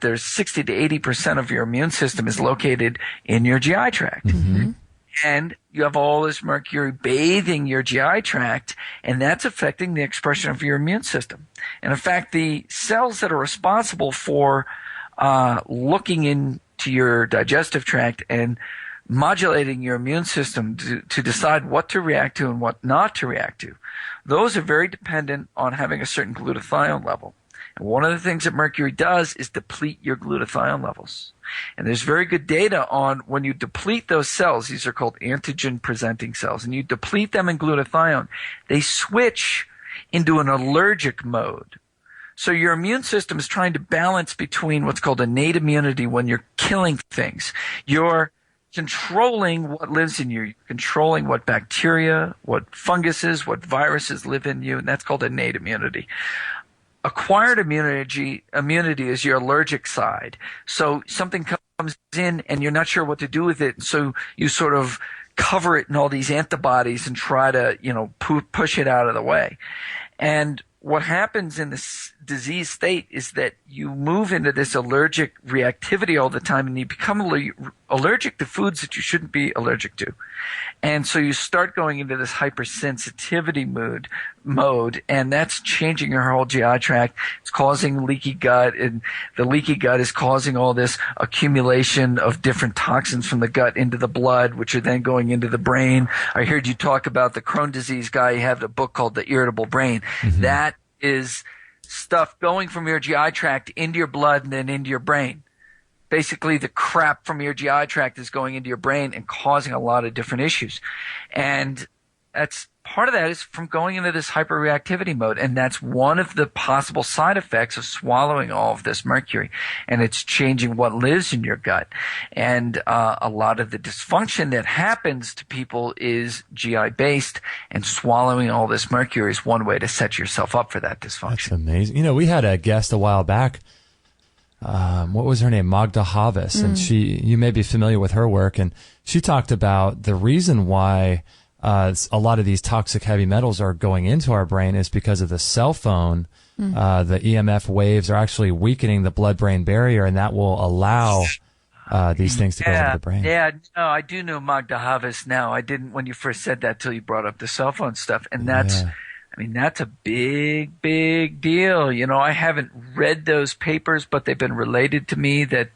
there's 60 to 80% of your immune system is located in your GI tract. Mm-hmm. And you have all this mercury bathing your GI tract, and that's affecting the expression of your immune system. And in fact, the cells that are responsible for looking into your digestive tract and modulating your immune system to decide what to react to and what not to react to, those are very dependent on having a certain glutathione level. And one of the things that mercury does is deplete your glutathione levels. And there's very good data on when you deplete those cells, these are called antigen-presenting cells, and you deplete them in glutathione, they switch into an allergic mode. So your immune system is trying to balance between what's called innate immunity when you're killing things. You're controlling what lives in you. You're controlling what bacteria, what funguses, what viruses live in you, and that's called innate immunity. Acquired immunity is your allergic side. So something comes in and you're not sure what to do with it, so you sort of cover it in all these antibodies and try to, push it out of the way. And what happens in this disease state is that you move into this allergic reactivity all the time, and you become allergic to foods that you shouldn't be allergic to. And so you start going into this hypersensitivity mode, and that's changing your whole GI tract. It's causing leaky gut, and the leaky gut is causing all this accumulation of different toxins from the gut into the blood, which are then going into the brain. I heard you talk about the Crohn's disease guy. You have a book called The Irritable Brain. Mm-hmm. That is stuff going from your GI tract into your blood and then into your brain. Basically, the crap from your GI tract is going into your brain and causing a lot of different issues. And that's part of that is from going into this hyperreactivity mode. And that's one of the possible side effects of swallowing all of this mercury. And it's changing what lives in your gut. And a lot of the dysfunction that happens to people is GI based, and swallowing all this mercury is one way to set yourself up for that dysfunction. That's amazing. We had a guest a while back. What was her name? Magda Havas. And you may be familiar with her work. And she talked about the reason why a lot of these toxic heavy metals are going into our brain is because of the cell phone. The EMF waves are actually weakening the blood-brain barrier, and that will allow these things to go into the brain. Yeah, no, I do know Magda Havas now. I didn't when you first said that till you brought up the cell phone stuff. And that's a big, big deal. I haven't read those papers, but they've been related to me that,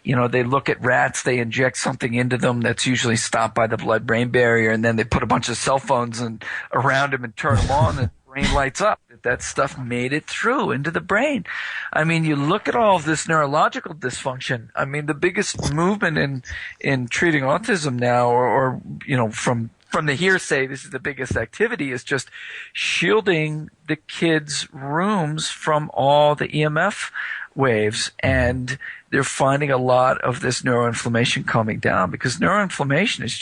they look at rats, they inject something into them that's usually stopped by the blood-brain barrier, and then they put a bunch of cell phones around them and turn them on, and the brain lights up. That stuff made it through into the brain. You look at all of this neurological dysfunction. The biggest movement in treating autism now, or from the hearsay, this is the biggest activity, is just shielding the kids' rooms from all the EMF waves. And they're finding a lot of this neuroinflammation calming down, because neuroinflammation is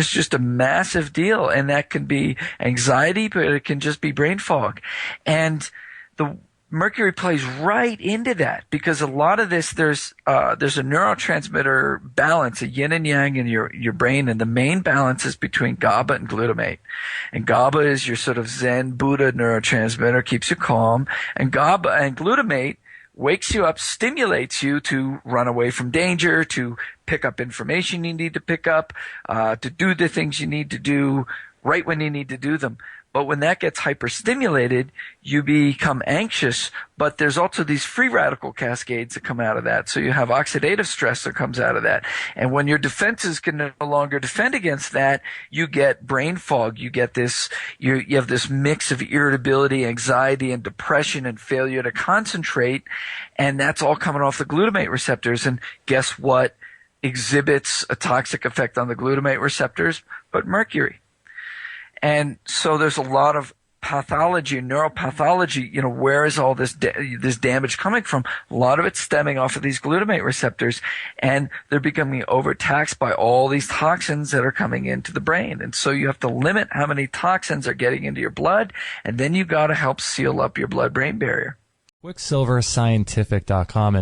just a massive deal. And that can be anxiety, but it can just be brain fog. And the mercury plays right into that, because a lot of this, there's a neurotransmitter balance, a yin and yang in your brain, and the main balance is between GABA and glutamate. And GABA is your sort of Zen Buddha neurotransmitter, keeps you calm, and glutamate wakes you up, stimulates you to run away from danger, to pick up information you need to pick up, to do the things you need to do right when you need to do them. But when that gets hyperstimulated, you become anxious, but there's also these free radical cascades that come out of that. So you have oxidative stress that comes out of that. And when your defenses can no longer defend against that, you get brain fog. You get this, you have this mix of irritability, anxiety, and depression, and failure to concentrate. And that's all coming off the glutamate receptors. And guess what exhibits a toxic effect on the glutamate receptors? But mercury. And so there's a lot of pathology, neuropathology. Where is all this damage coming from? A lot of it's stemming off of these glutamate receptors, and they're becoming overtaxed by all these toxins that are coming into the brain. And so you have to limit how many toxins are getting into your blood, and then you got to help seal up your blood-brain barrier. QuicksilverScientific.com.